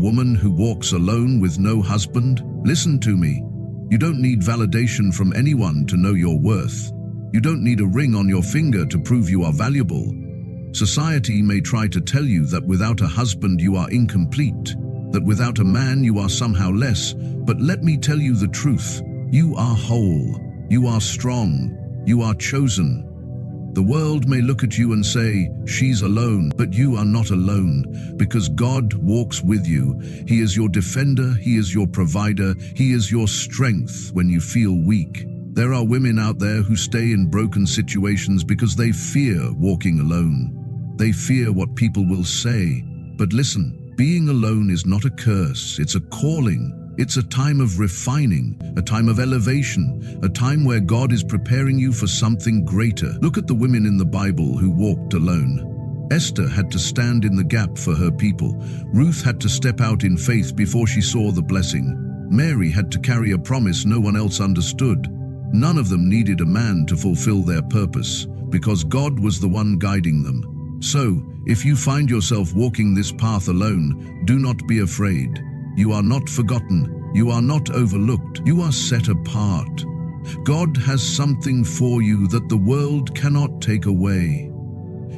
woman who walks alone with no husband? Listen to me. You don't need validation from anyone to know your worth. You don't need a ring on your finger to prove you are valuable. Society may try to tell you that without a husband you are incomplete, that without a man you are somehow less, but let me tell you the truth. You are whole. You are strong. You are chosen. The world may look at you and say, she's alone, but you are not alone, because God walks with you. He is your defender, He is your provider, He is your strength when you feel weak. There are women out there who stay in broken situations because they fear walking alone. They fear what people will say. But listen, being alone is not a curse, it's a calling. It's a time of refining, a time of elevation, a time where God is preparing you for something greater. Look at the women in the Bible who walked alone. Esther had to stand in the gap for her people. Ruth had to step out in faith before she saw the blessing. Mary had to carry a promise no one else understood. None of them needed a man to fulfill their purpose, because God was the one guiding them. So, if you find yourself walking this path alone, do not be afraid. You are not forgotten. You are not overlooked. You are set apart. God has something for you that the world cannot take away.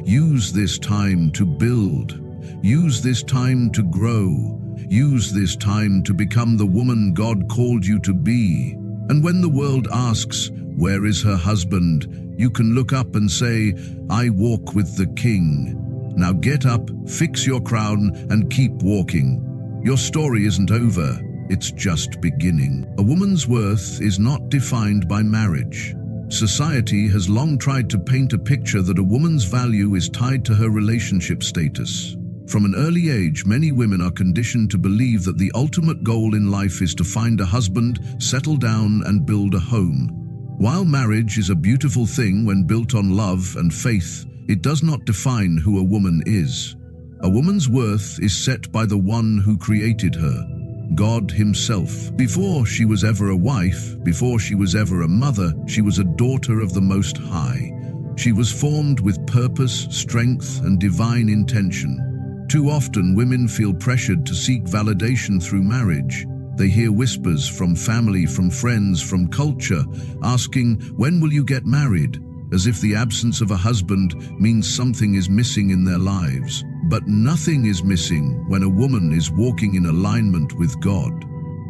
Use this time to build. Use this time to grow. Use this time to become the woman God called you to be. And when the world asks, "Where is her husband?" you can look up and say, "I walk with the King." Now get up, fix your crown, and keep walking. Your story isn't over, it's just beginning. A woman's worth is not defined by marriage. Society has long tried to paint a picture that a woman's value is tied to her relationship status. From an early age, many women are conditioned to believe that the ultimate goal in life is to find a husband, settle down, and build a home. While marriage is a beautiful thing when built on love and faith, it does not define who a woman is. A woman's worth is set by the one who created her, God Himself. Before she was ever a wife, before she was ever a mother, she was a daughter of the Most High. She was formed with purpose, strength, and divine intention. Too often, women feel pressured to seek validation through marriage. They hear whispers from family, from friends, from culture, asking, "When will you get married?" as if the absence of a husband means something is missing in their lives. But nothing is missing when a woman is walking in alignment with God.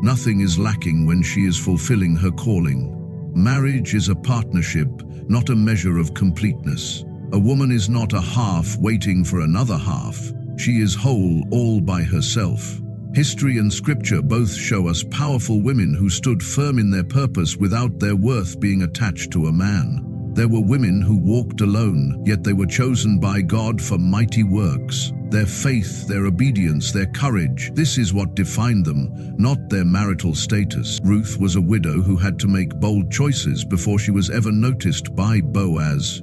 Nothing is lacking when she is fulfilling her calling. Marriage is a partnership, not a measure of completeness. A woman is not a half waiting for another half. She is whole all by herself. History and scripture both show us powerful women who stood firm in their purpose without their worth being attached to a man. There were women who walked alone, yet they were chosen by God for mighty works. Their faith, their obedience, their courage, this is what defined them, not their marital status. Ruth was a widow who had to make bold choices before she was ever noticed by Boaz.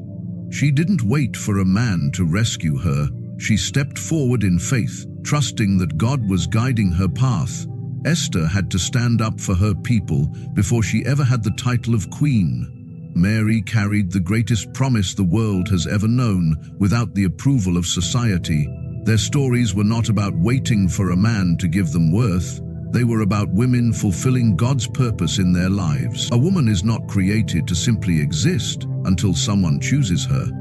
She didn't wait for a man to rescue her. She stepped forward in faith, trusting that God was guiding her path. Esther had to stand up for her people before she ever had the title of queen. Mary carried the greatest promise the world has ever known without the approval of society. Their stories were not about waiting for a man to give them worth. They were about women fulfilling God's purpose in their lives. A woman is not created to simply exist until someone chooses her.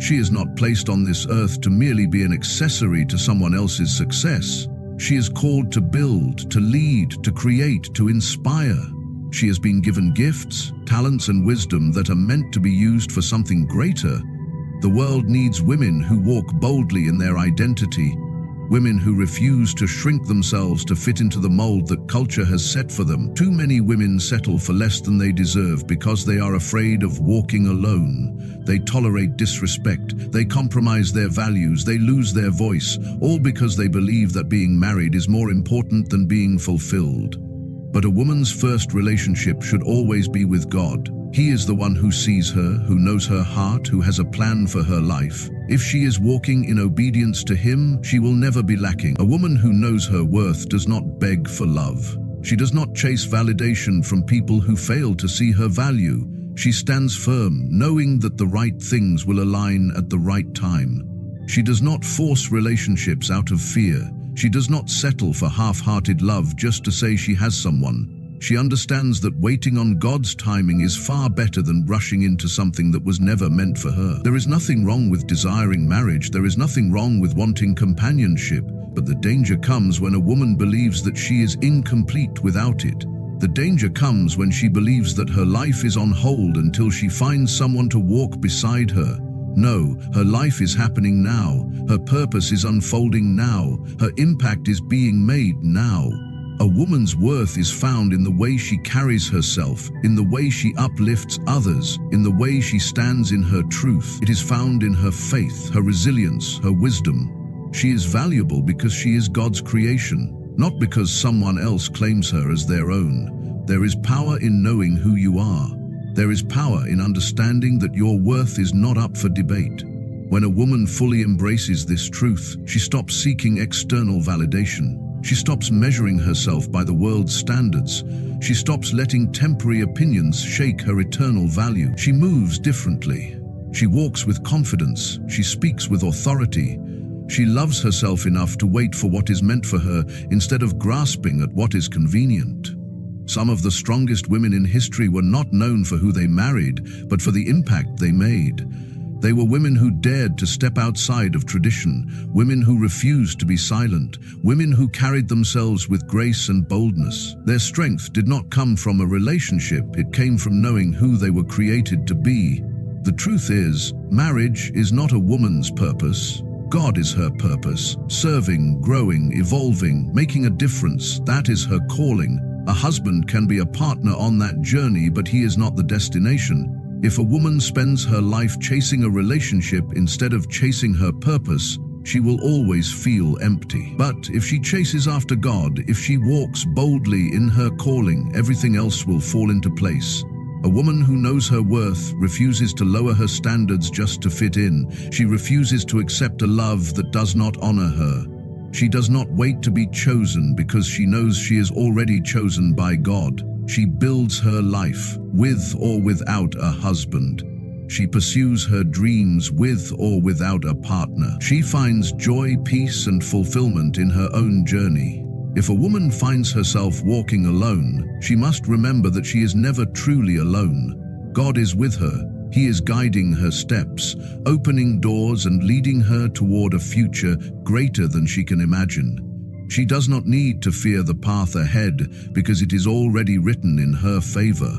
She is not placed on this earth to merely be an accessory to someone else's success. She is called to build, to lead, to create, to inspire. She has been given gifts, talents, and wisdom that are meant to be used for something greater. The world needs women who walk boldly in their identity, women who refuse to shrink themselves to fit into the mold that culture has set for them. Too many women settle for less than they deserve because they are afraid of walking alone. They tolerate disrespect, they compromise their values, they lose their voice, all because they believe that being married is more important than being fulfilled. But a woman's first relationship should always be with God. He is the one who sees her, who knows her heart, who has a plan for her life. If she is walking in obedience to Him, she will never be lacking. A woman who knows her worth does not beg for love. She does not chase validation from people who fail to see her value. She stands firm, knowing that the right things will align at the right time. She does not force relationships out of fear. She does not settle for half-hearted love just to say she has someone. She understands that waiting on God's timing is far better than rushing into something that was never meant for her. There is nothing wrong with desiring marriage. There is nothing wrong with wanting companionship. But the danger comes when a woman believes that she is incomplete without it. The danger comes when she believes that her life is on hold until she finds someone to walk beside her. No, her life is happening now. Her purpose is unfolding now. Her impact is being made now. A woman's worth is found in the way she carries herself, in the way she uplifts others, in the way she stands in her truth. It is found in her faith, her resilience, her wisdom. She is valuable because she is God's creation, not because someone else claims her as their own. There is power in knowing who you are. There is power in understanding that your worth is not up for debate. When a woman fully embraces this truth, she stops seeking external validation. She stops measuring herself by the world's standards. She stops letting temporary opinions shake her eternal value. She moves differently. She walks with confidence. She speaks with authority. She loves herself enough to wait for what is meant for her instead of grasping at what is convenient. Some of the strongest women in history were not known for who they married, but for the impact they made. They were women who dared to step outside of tradition, women who refused to be silent, women who carried themselves with grace and boldness. Their strength did not come from a relationship, it came from knowing who they were created to be. The truth is, marriage is not a woman's purpose. God is her purpose. Serving, growing, evolving, making a difference, that is her calling. A husband can be a partner on that journey, but he is not the destination. If a woman spends her life chasing a relationship instead of chasing her purpose, she will always feel empty. But if she chases after God, if she walks boldly in her calling, everything else will fall into place. A woman who knows her worth refuses to lower her standards just to fit in. She refuses to accept a love that does not honor her. She does not wait to be chosen because she knows she is already chosen by God. She builds her life, with or without a husband. She pursues her dreams with or without a partner. She finds joy, peace, and fulfillment in her own journey. If a woman finds herself walking alone, she must remember that she is never truly alone. God is with her. He is guiding her steps, opening doors and leading her toward a future greater than she can imagine. She does not need to fear the path ahead because it is already written in her favor.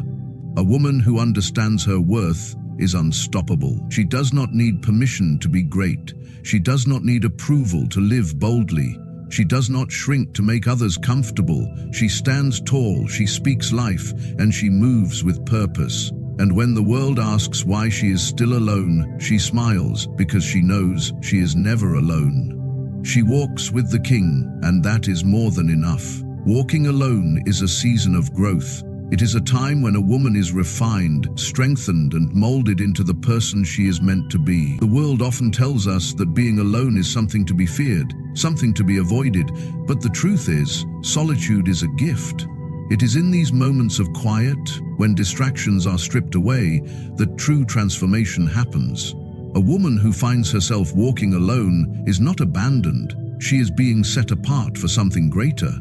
A woman who understands her worth is unstoppable. She does not need permission to be great. She does not need approval to live boldly. She does not shrink to make others comfortable. She stands tall, she speaks life, and she moves with purpose. And when the world asks why she is still alone, she smiles because she knows she is never alone. She walks with the King, and that is more than enough. Walking alone is a season of growth. It is a time when a woman is refined, strengthened, and molded into the person she is meant to be. The world often tells us that being alone is something to be feared, something to be avoided, but the truth is, solitude is a gift. It is in these moments of quiet, when distractions are stripped away, that true transformation happens. A woman who finds herself walking alone is not abandoned. She is being set apart for something greater.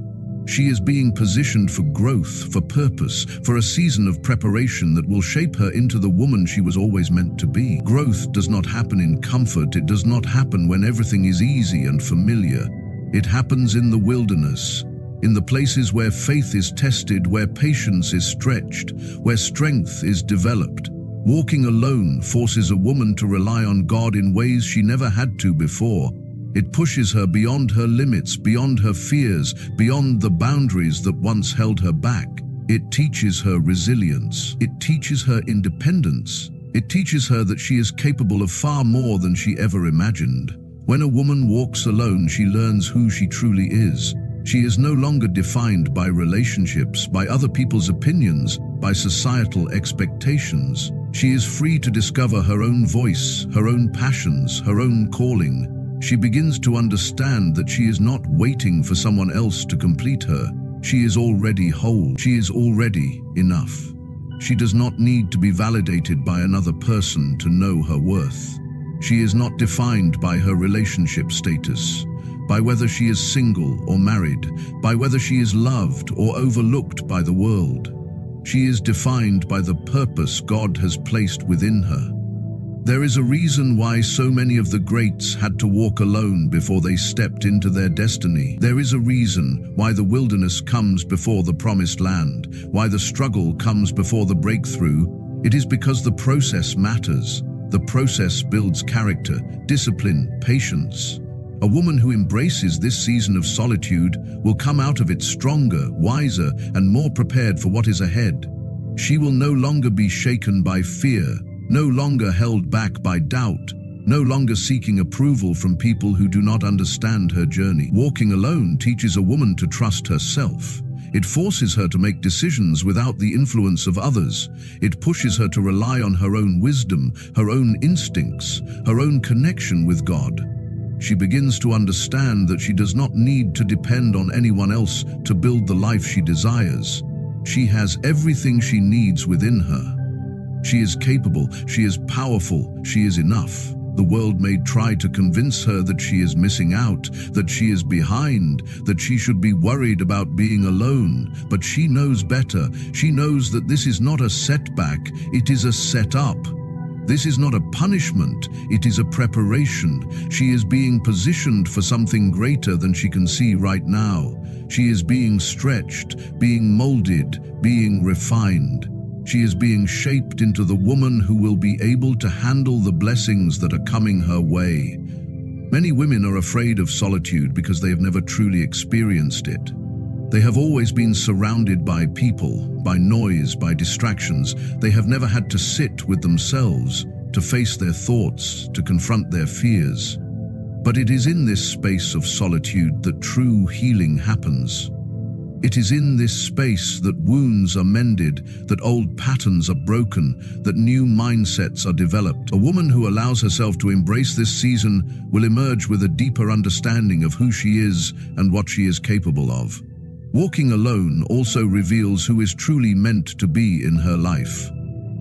She is being positioned for growth, for purpose, for a season of preparation that will shape her into the woman she was always meant to be. Growth does not happen in comfort. It does not happen when everything is easy and familiar. It happens in the wilderness, in the places where faith is tested, where patience is stretched, where strength is developed. Walking alone forces a woman to rely on God in ways she never had to before. It pushes her beyond her limits, beyond her fears, beyond the boundaries that once held her back. It teaches her resilience. It teaches her independence. It teaches her that she is capable of far more than she ever imagined. When a woman walks alone, she learns who she truly is. She is no longer defined by relationships, by other people's opinions, by societal expectations. She is free to discover her own voice, her own passions, her own calling. She begins to understand that she is not waiting for someone else to complete her. She is already whole. She is already enough. She does not need to be validated by another person to know her worth. She is not defined by her relationship status. by whether she is single or married, by whether she is loved or overlooked by the world. She is defined by the purpose God has placed within her. There is a reason why so many of the greats had to walk alone before they stepped into their destiny. There is a reason why the wilderness comes before the promised land, why the struggle comes before the breakthrough. It is because the process matters. The process builds character, discipline, patience. A woman who embraces this season of solitude will come out of it stronger, wiser, and more prepared for what is ahead. She will no longer be shaken by fear, no longer held back by doubt, no longer seeking approval from people who do not understand her journey. Walking alone teaches a woman to trust herself. It forces her to make decisions without the influence of others. It pushes her to rely on her own wisdom, her own instincts, her own connection with God. She begins to understand that she does not need to depend on anyone else to build the life she desires. She has everything she needs within her. She is capable, she is powerful, she is enough. The world may try to convince her that she is missing out, that she is behind, that she should be worried about being alone. But she knows better. She knows that this is not a setback, it is a setup. This is not a punishment, it is a preparation. She is being positioned for something greater than she can see right now. She is being stretched, being molded, being refined. She is being shaped into the woman who will be able to handle the blessings that are coming her way. Many women are afraid of solitude because they have never truly experienced it. They have always been surrounded by people, by noise, by distractions. They have never had to sit with themselves, to face their thoughts, to confront their fears. But it is in this space of solitude that true healing happens. It is in this space that wounds are mended, that old patterns are broken, that new mindsets are developed. A woman who allows herself to embrace this season will emerge with a deeper understanding of who she is and what she is capable of. Walking alone also reveals who is truly meant to be in her life.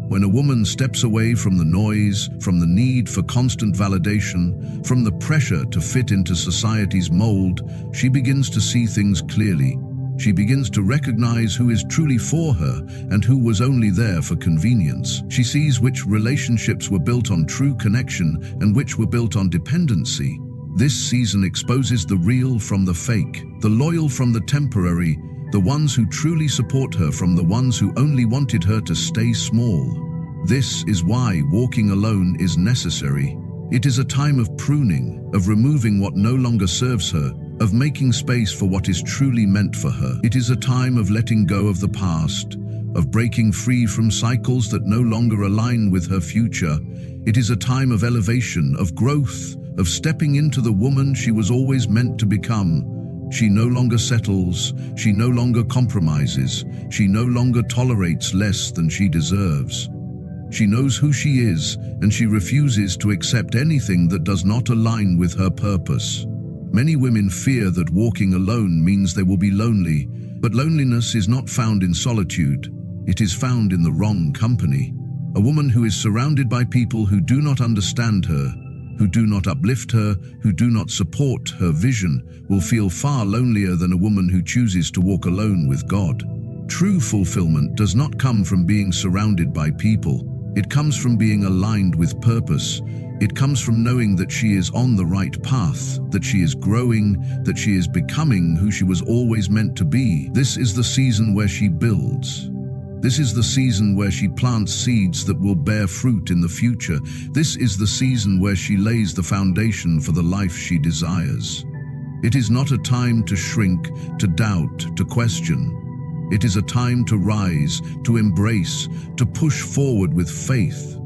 When a woman steps away from the noise, from the need for constant validation, from the pressure to fit into society's mold, she begins to see things clearly. She begins to recognize who is truly for her and who was only there for convenience. She sees which relationships were built on true connection and which were built on dependency. This season exposes the real from the fake, the loyal from the temporary, the ones who truly support her from the ones who only wanted her to stay small. This is why walking alone is necessary. It is a time of pruning, of removing what no longer serves her, of making space for what is truly meant for her. It is a time of letting go of the past, of breaking free from cycles that no longer align with her future. It is a time of elevation, of growth, of stepping into the woman she was always meant to become. She no longer settles, she no longer compromises, she no longer tolerates less than she deserves. She knows who she is, and she refuses to accept anything that does not align with her purpose. Many women fear that walking alone means they will be lonely, but loneliness is not found in solitude. It is found in the wrong company. A woman who is surrounded by people who do not understand her, who do not uplift her, who do not support her vision, will feel far lonelier than a woman who chooses to walk alone with God. True fulfillment does not come from being surrounded by people. It comes from being aligned with purpose. It comes from knowing that she is on the right path, that she is growing, that she is becoming who she was always meant to be. This is the season where she builds. This is the season where she plants seeds that will bear fruit in the future. This is the season where she lays the foundation for the life she desires. It is not a time to shrink, to doubt, to question. It is a time to rise, to embrace, to push forward with faith.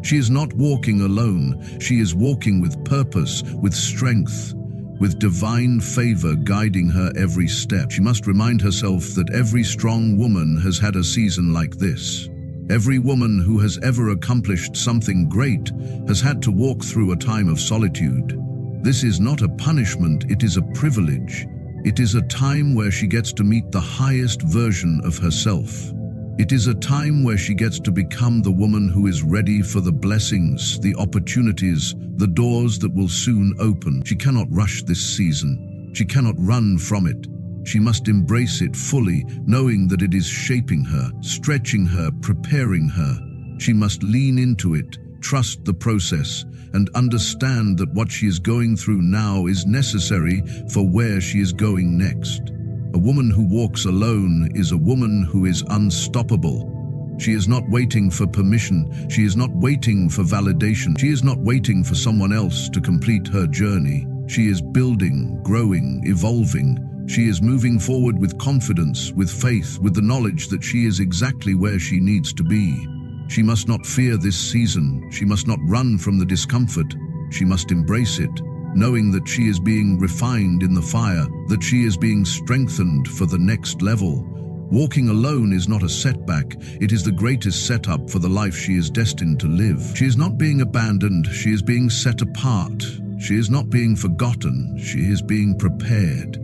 She is not walking alone. She is walking with purpose, with strength, with divine favor guiding her every step. She must remind herself that every strong woman has had a season like this. Every woman who has ever accomplished something great has had to walk through a time of solitude. This is not a punishment, it is a privilege. It is a time where she gets to meet the highest version of herself. It is a time where she gets to become the woman who is ready for the blessings, the opportunities, the doors that will soon open. She cannot rush this season. She cannot run from it. She must embrace it fully, knowing that it is shaping her, stretching her, preparing her. She must lean into it, trust the process, and understand that what she is going through now is necessary for where she is going next. A woman who walks alone is a woman who is unstoppable. She is not waiting for permission. She is not waiting for validation. She is not waiting for someone else to complete her journey. She is building, growing, evolving. She is moving forward with confidence, with faith, with the knowledge that she is exactly where she needs to be. She must not fear this season. She must not run from the discomfort. She must embrace it, knowing that she is being refined in the fire, that she is being strengthened for the next level. Walking alone is not a setback. It is the greatest setup for the life she is destined to live. She is not being abandoned. She is being set apart. She is not being forgotten. She is being prepared.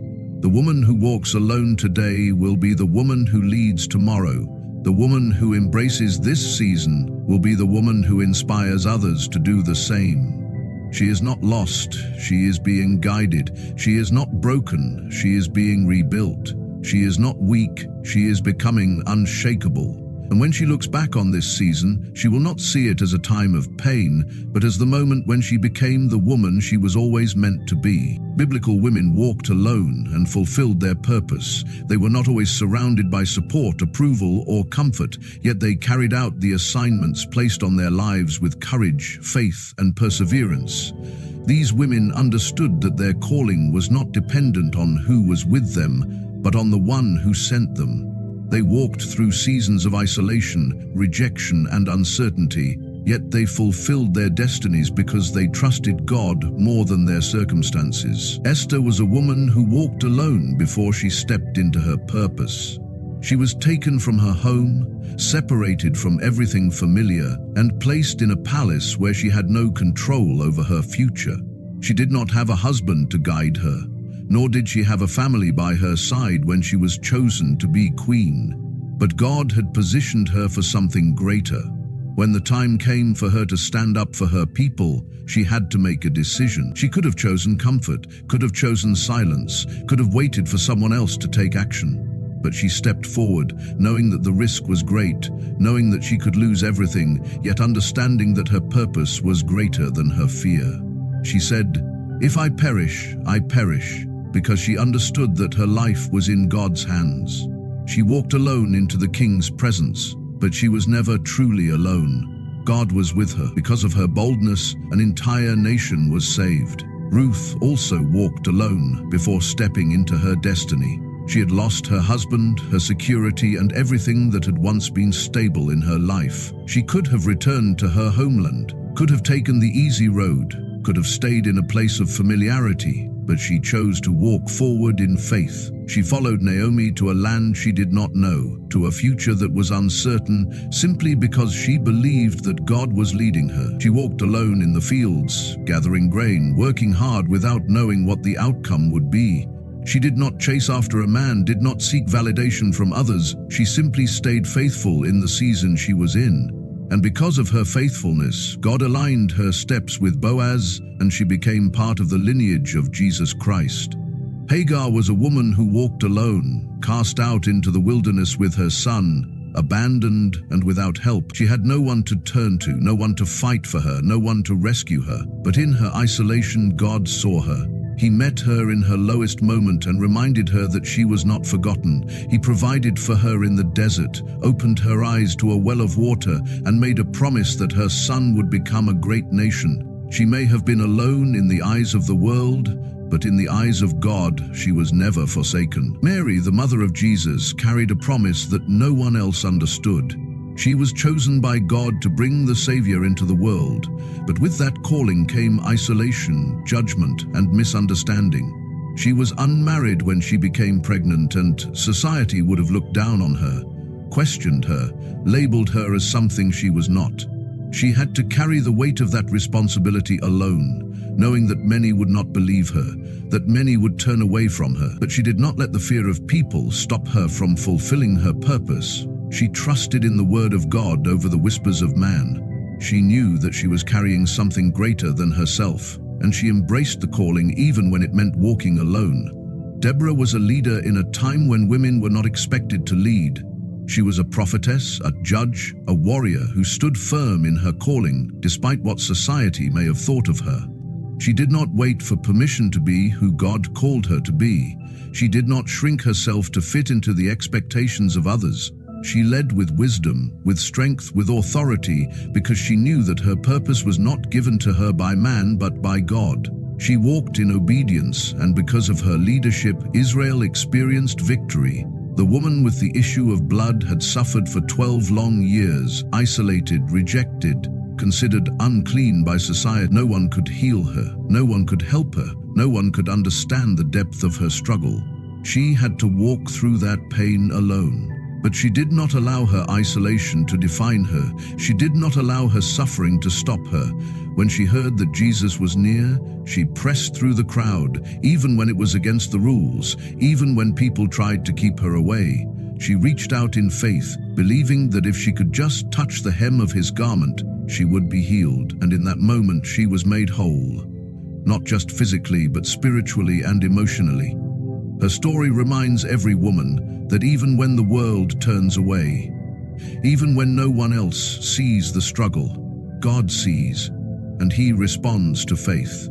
The woman who walks alone today will be the woman who leads tomorrow. The woman who embraces this season will be the woman who inspires others to do the same. She is not lost. She is being guided. She is not broken. She is being rebuilt. She is not weak. She is becoming unshakable. And when she looks back on this season, she will not see it as a time of pain, but as the moment when she became the woman she was always meant to be. Biblical women walked alone and fulfilled their purpose. They were not always surrounded by support, approval, or comfort, yet they carried out the assignments placed on their lives with courage, faith, and perseverance. These women understood that their calling was not dependent on who was with them, but on the one who sent them. They walked through seasons of isolation, rejection, and uncertainty, yet they fulfilled their destinies because they trusted God more than their circumstances. Esther was a woman who walked alone before she stepped into her purpose. She was taken from her home, separated from everything familiar, and placed in a palace where she had no control over her future. She did not have a husband to guide her, nor did she have a family by her side when she was chosen to be queen. But God had positioned her for something greater. When the time came for her to stand up for her people, she had to make a decision. She could have chosen comfort, could have chosen silence, could have waited for someone else to take action. But she stepped forward, knowing that the risk was great, knowing that she could lose everything, yet understanding that her purpose was greater than her fear. She said, "If I perish, I perish," because she understood that her life was in God's hands. She walked alone into the king's presence, but she was never truly alone. God was with her. Because of her boldness, an entire nation was saved. Ruth also walked alone before stepping into her destiny. She had lost her husband, her security, and everything that had once been stable in her life. She could have returned to her homeland, could have taken the easy road, could have stayed in a place of familiarity, but she chose to walk forward in faith. She followed Naomi to a land she did not know, to a future that was uncertain, simply because she believed that God was leading her. She walked alone in the fields, gathering grain, working hard without knowing what the outcome would be. She did not chase after a man, did not seek validation from others. She simply stayed faithful in the season she was in. And because of her faithfulness, God aligned her steps with Boaz, and she became part of the lineage of Jesus Christ. Hagar was a woman who walked alone, cast out into the wilderness with her son, abandoned and without help. She had no one to turn to, no one to fight for her, no one to rescue her. But in her isolation, God saw her. He met her in her lowest moment and reminded her that she was not forgotten. He provided for her in the desert, opened her eyes to a well of water, and made a promise that her son would become a great nation. She may have been alone in the eyes of the world, but in the eyes of God, she was never forsaken. Mary, the mother of Jesus, carried a promise that no one else understood. She was chosen by God to bring the Savior into the world, but with that calling came isolation, judgment, and misunderstanding. She was unmarried when she became pregnant, and society would have looked down on her, questioned her, labeled her as something she was not. She had to carry the weight of that responsibility alone, knowing that many would not believe her, that many would turn away from her. But she did not let the fear of people stop her from fulfilling her purpose. She trusted in the word of God over the whispers of man. She knew that she was carrying something greater than herself, and she embraced the calling even when it meant walking alone. Deborah was a leader in a time when women were not expected to lead. She was a prophetess, a judge, a warrior who stood firm in her calling despite what society may have thought of her. She did not wait for permission to be who God called her to be. She did not shrink herself to fit into the expectations of others. She led with wisdom, with strength, with authority, because she knew that her purpose was not given to her by man but by God. She walked in obedience, and because of her leadership, Israel experienced victory. The woman with the issue of blood had suffered for 12 long years, isolated, rejected, considered unclean by society. No one could heal her, no one could help her, no one could understand the depth of her struggle. She had to walk through that pain alone. But she did not allow her isolation to define her. She did not allow her suffering to stop her. When she heard that Jesus was near, she pressed through the crowd, even when it was against the rules, even when people tried to keep her away. She reached out in faith, believing that if she could just touch the hem of his garment, she would be healed. And in that moment, she was made whole, not just physically, but spiritually and emotionally. Her story reminds every woman that even when the world turns away, even when no one else sees the struggle, God sees, and He responds to faith.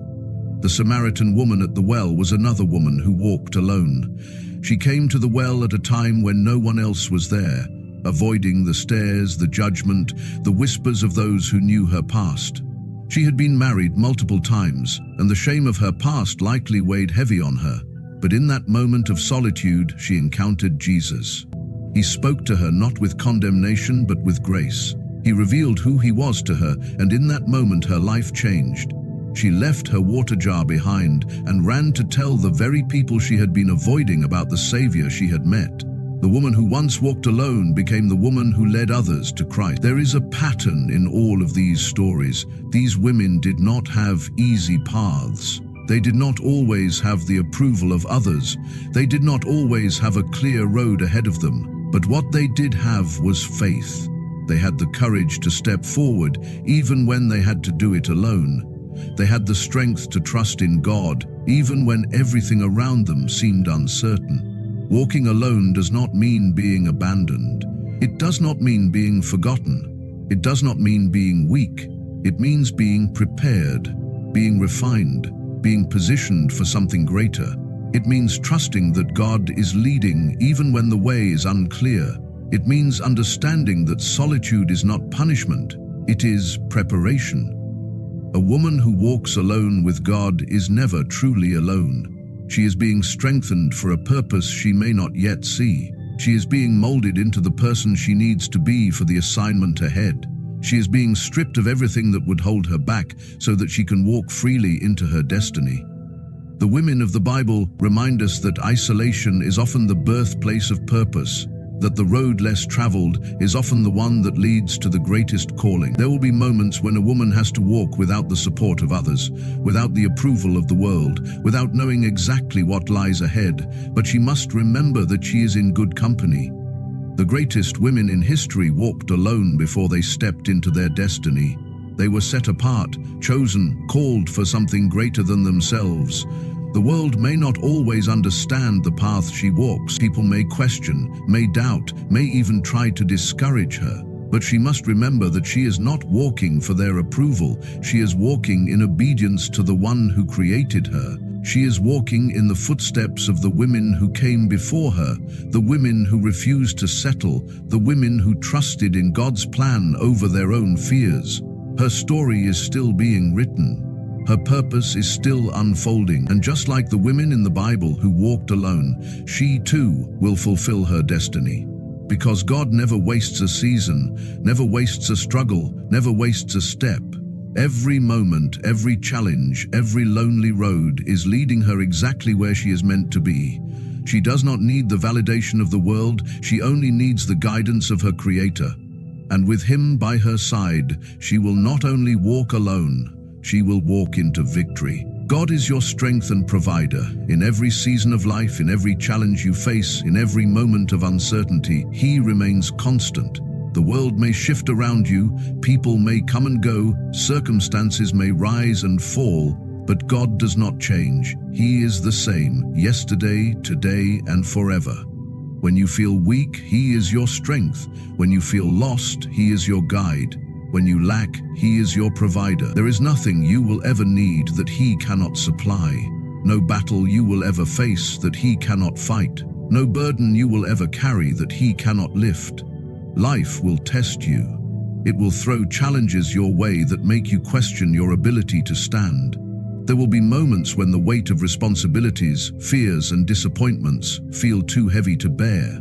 The Samaritan woman at the well was another woman who walked alone. She came to the well at a time when no one else was there, avoiding the stares, the judgment, the whispers of those who knew her past. She had been married multiple times, and the shame of her past likely weighed heavy on her. But in that moment of solitude, she encountered Jesus. He spoke to her not with condemnation, but with grace. He revealed who He was to her, and in that moment her life changed. She left her water jar behind and ran to tell the very people she had been avoiding about the Savior she had met. The woman who once walked alone became the woman who led others to Christ. There is a pattern in all of these stories. These women did not have easy paths. They did not always have the approval of others. They did not always have a clear road ahead of them. But what they did have was faith. They had the courage to step forward, even when they had to do it alone. They had the strength to trust in God, even when everything around them seemed uncertain. Walking alone does not mean being abandoned. It does not mean being forgotten. It does not mean being weak. It means being prepared, being refined, being positioned for something greater. It means trusting that God is leading even when the way is unclear. It means understanding that solitude is not punishment, it is preparation. A woman who walks alone with God is never truly alone. She is being strengthened for a purpose she may not yet see. She is being molded into the person she needs to be for the assignment ahead. She is being stripped of everything that would hold her back so that she can walk freely into her destiny. The women of the Bible remind us that isolation is often the birthplace of purpose, that the road less traveled is often the one that leads to the greatest calling. There will be moments when a woman has to walk without the support of others, without the approval of the world, without knowing exactly what lies ahead, but she must remember that she is in good company. The greatest women in history walked alone before they stepped into their destiny. They were set apart, chosen, called for something greater than themselves. The world may not always understand the path she walks. People may question, may doubt, may even try to discourage her. But she must remember that she is not walking for their approval. She is walking in obedience to the one who created her. She is walking in the footsteps of the women who came before her, the women who refused to settle, the women who trusted in God's plan over their own fears. Her story is still being written. Her purpose is still unfolding, and just like the women in the Bible who walked alone, she too will fulfill her destiny. Because God never wastes a season, never wastes a struggle, never wastes a step. Every moment, every challenge, every lonely road is leading her exactly where she is meant to be. She does not need the validation of the world, she only needs the guidance of her Creator. And with Him by her side, she will not only walk alone, she will walk into victory. God is your strength and provider. In every season of life, in every challenge you face, in every moment of uncertainty, He remains constant. The world may shift around you, people may come and go, circumstances may rise and fall, but God does not change. He is the same, yesterday, today, and forever. When you feel weak, He is your strength. When you feel lost, He is your guide. When you lack, He is your provider. There is nothing you will ever need that He cannot supply. No battle you will ever face that He cannot fight. No burden you will ever carry that He cannot lift. Life will test you. It will throw challenges your way that make you question your ability to stand. There will be moments when the weight of responsibilities, fears, and disappointments feel too heavy to bear.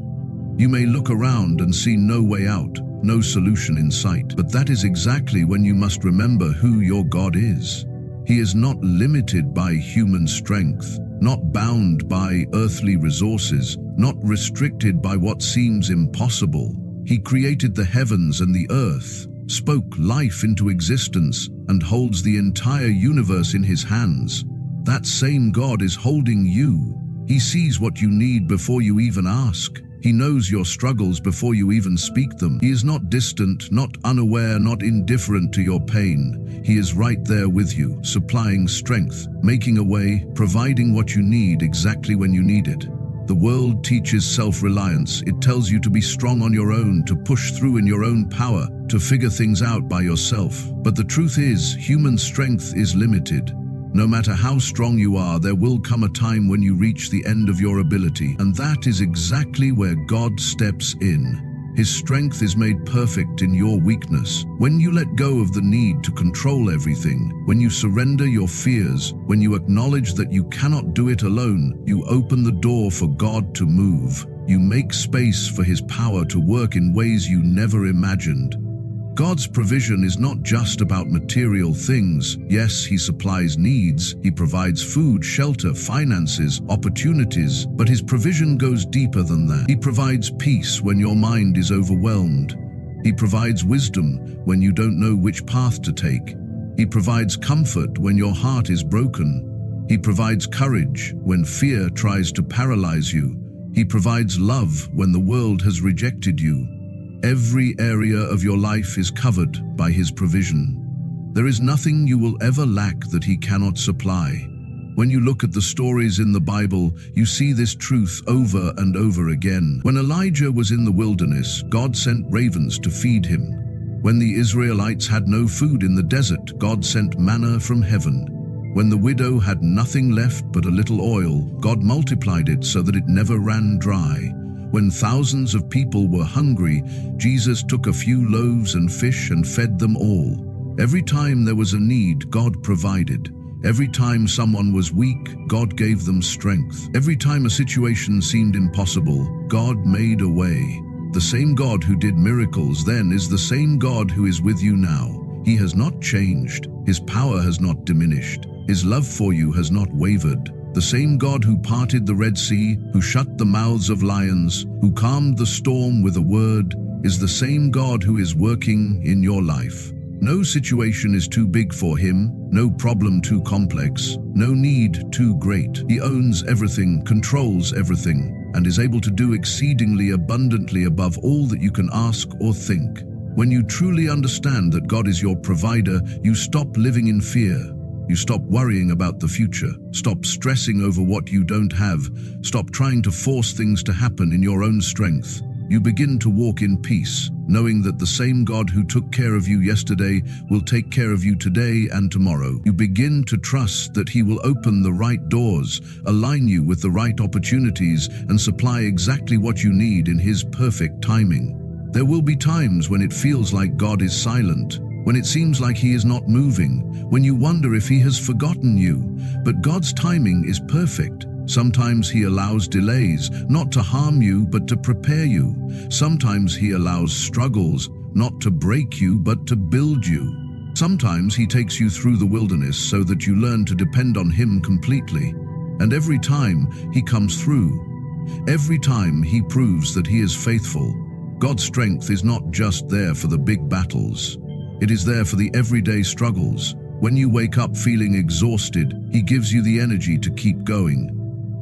You may look around and see no way out, no solution in sight. But that is exactly when you must remember who your God is. He is not limited by human strength, not bound by earthly resources, not restricted by what seems impossible. He created the heavens and the earth, spoke life into existence, and holds the entire universe in His hands. That same God is holding you. He sees what you need before you even ask. He knows your struggles before you even speak them. He is not distant, not unaware, not indifferent to your pain. He is right there with you, supplying strength, making a way, providing what you need exactly when you need it. The world teaches self-reliance. It tells you to be strong on your own, to push through in your own power, to figure things out by yourself. But the truth is, human strength is limited. No matter how strong you are, there will come a time when you reach the end of your ability, and that is exactly where God steps in. His strength is made perfect in your weakness. When you let go of the need to control everything, when you surrender your fears, when you acknowledge that you cannot do it alone, you open the door for God to move. You make space for His power to work in ways you never imagined. God's provision is not just about material things. Yes, He supplies needs. He provides food, shelter, finances, opportunities. But His provision goes deeper than that. He provides peace when your mind is overwhelmed. He provides wisdom when you don't know which path to take. He provides comfort when your heart is broken. He provides courage when fear tries to paralyze you. He provides love when the world has rejected you. Every area of your life is covered by His provision. There is nothing you will ever lack that He cannot supply. When you look at the stories in the Bible, you see this truth over and over again. When Elijah was in the wilderness, God sent ravens to feed him. When the Israelites had no food in the desert, God sent manna from heaven. When the widow had nothing left but a little oil, God multiplied it so that it never ran dry. When thousands of people were hungry, Jesus took a few loaves and fish and fed them all. Every time there was a need, God provided. Every time someone was weak, God gave them strength. Every time a situation seemed impossible, God made a way. The same God who did miracles then is the same God who is with you now. He has not changed. His power has not diminished. His love for you has not wavered. The same God who parted the Red Sea, who shut the mouths of lions, who calmed the storm with a word, is the same God who is working in your life. No situation is too big for Him, no problem too complex, no need too great. He owns everything, controls everything, and is able to do exceedingly abundantly above all that you can ask or think. When you truly understand that God is your provider, you stop living in fear. You stop worrying about the future. Stop stressing over what you don't have. Stop trying to force things to happen in your own strength. You begin to walk in peace, knowing that the same God who took care of you yesterday will take care of you today and tomorrow. You begin to trust that He will open the right doors, align you with the right opportunities, and supply exactly what you need in His perfect timing. There will be times when it feels like God is silent, when it seems like He is not moving, when you wonder if He has forgotten you. But God's timing is perfect. Sometimes He allows delays, not to harm you, but to prepare you. Sometimes He allows struggles, not to break you, but to build you. Sometimes He takes you through the wilderness so that you learn to depend on Him completely. And every time He comes through. Every time He proves that He is faithful. God's strength is not just there for the big battles. It is there for the everyday struggles. When you wake up feeling exhausted, He gives you the energy to keep going.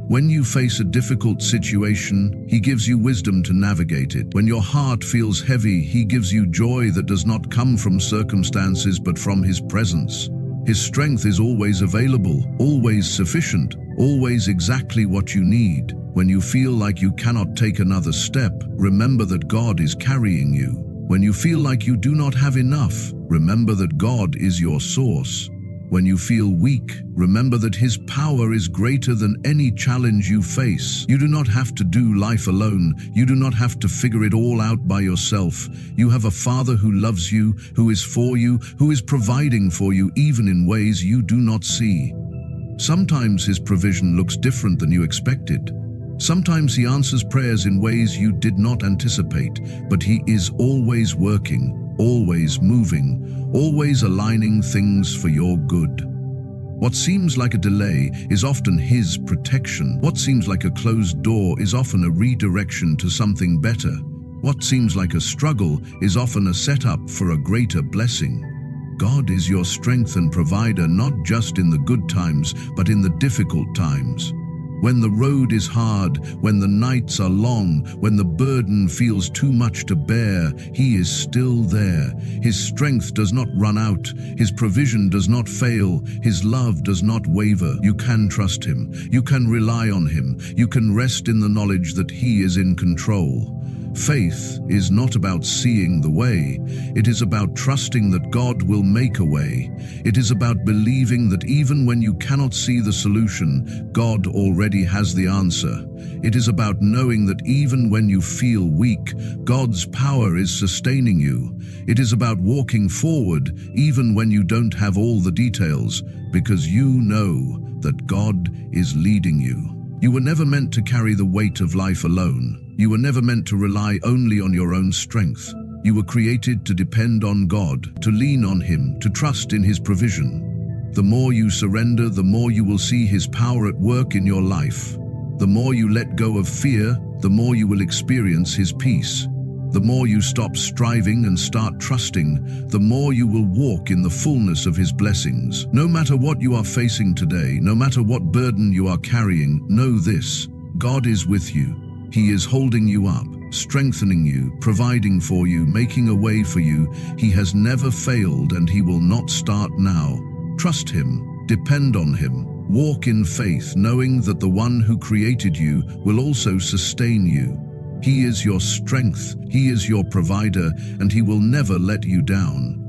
When you face a difficult situation, He gives you wisdom to navigate it. When your heart feels heavy, He gives you joy that does not come from circumstances but from His presence. His strength is always available, always sufficient, always exactly what you need. When you feel like you cannot take another step, remember that God is carrying you. When you feel like you do not have enough, remember that God is your source. When you feel weak, remember that His power is greater than any challenge you face. You do not have to do life alone. You do not have to figure it all out by yourself. You have a Father who loves you, who is for you, who is providing for you even in ways you do not see. Sometimes His provision looks different than you expected. Sometimes He answers prayers in ways you did not anticipate, but He is always working, always moving, always aligning things for your good. What seems like a delay is often His protection. What seems like a closed door is often a redirection to something better. What seems like a struggle is often a setup for a greater blessing. God is your strength and provider, not just in the good times, but in the difficult times. When the road is hard, when the nights are long, when the burden feels too much to bear, He is still there. His strength does not run out. His provision does not fail. His love does not waver. You can trust Him. You can rely on Him. You can rest in the knowledge that He is in control. Faith is not about seeing the way. It is about trusting that God will make a way. It is about believing that even when you cannot see the solution, God already has the answer. It is about knowing that even when you feel weak, God's power is sustaining you. It is about walking forward even when you don't have all the details, because you know that God is leading you. You were never meant to carry the weight of life alone. You were never meant to rely only on your own strength. You were created to depend on God, to lean on Him, to trust in His provision. The more you surrender, the more you will see His power at work in your life. The more you let go of fear, the more you will experience His peace. The more you stop striving and start trusting, the more you will walk in the fullness of His blessings. No matter what you are facing today, no matter what burden you are carrying, know this: God is with you. He is holding you up, strengthening you, providing for you, making a way for you. He has never failed, and He will not start now. Trust Him, depend on Him, walk in faith, knowing that the one who created you will also sustain you. He is your strength, He is your provider, and He will never let you down.